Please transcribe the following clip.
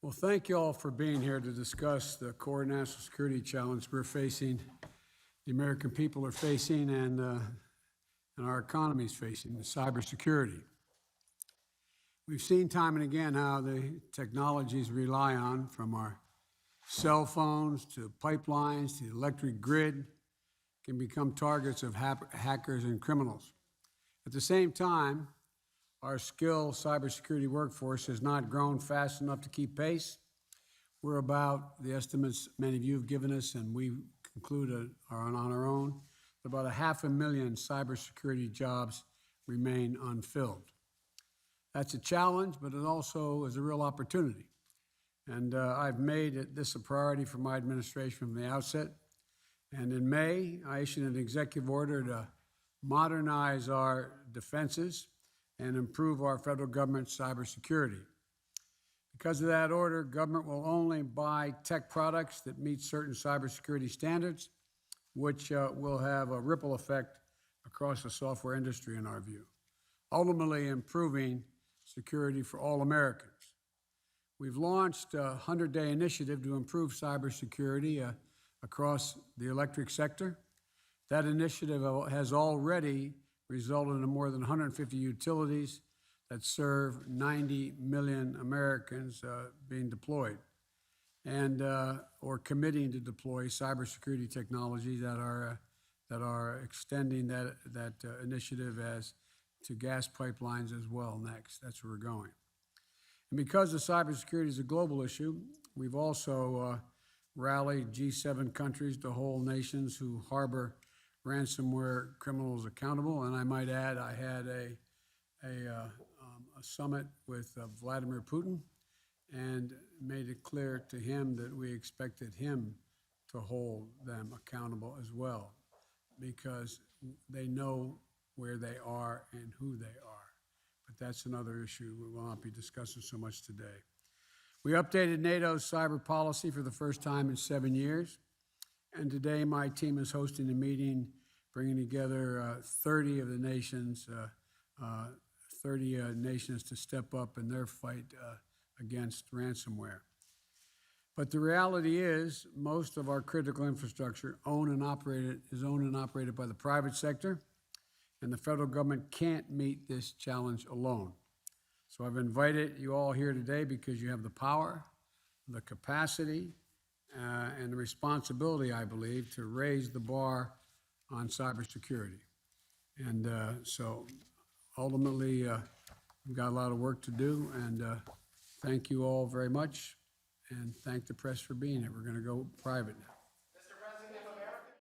Well, thank you all for being here to discuss the core national security challenge we're facing, the American people are facing, and our economy is facing, the cybersecurity. We've seen time and again how the technologies we rely on, from our cell phones to pipelines to the electric grid, can become targets of hackers and criminals. At the same time, our skilled cybersecurity workforce has not grown fast enough to keep pace. We're about, the estimates many of you have given us, and we concluded are on our own, about 500,000 cybersecurity jobs remain unfilled. That's a challenge, but it also is a real opportunity. And I've made this a priority for my administration from the outset. And in May, I issued an executive order to modernize our defenses and improve our federal government's cybersecurity. Because of that order, government will only buy tech products that meet certain cybersecurity standards, which will have a ripple effect across the software industry, in our view, ultimately improving security for all Americans. We've launched a 100-day initiative to improve cybersecurity across the electric sector. That initiative has already resulted in more than 150 utilities that serve 90 million Americans being deployed and or committing to deploy cybersecurity technologies that are extending that initiative as to gas pipelines as well next. That's where we're going. And because the cybersecurity is a global issue, we've also rallied G7 countries to hold nations who harbor ransomware criminals accountable. And I might add, I had a summit with Vladimir Putin and made it clear to him that we expected him to hold them accountable as well, because they know where they are and who they are. But that's another issue we will not be discussing so much today. We updated NATO's cyber policy for the first time in 7 years. And today, my team is hosting a meeting bringing together 30 of the nations, 30 nations to step up in their fight against ransomware. But the reality is, most of our critical infrastructure is owned and operated by the private sector, and the federal government can't meet this challenge alone. So I've invited you all here today because you have the power, the capacity, and the responsibility, I believe, to raise the bar on cybersecurity. And so ultimately, we've got a lot of work to do, and thank you all very much, and thank the press for being here. We're going to go private now.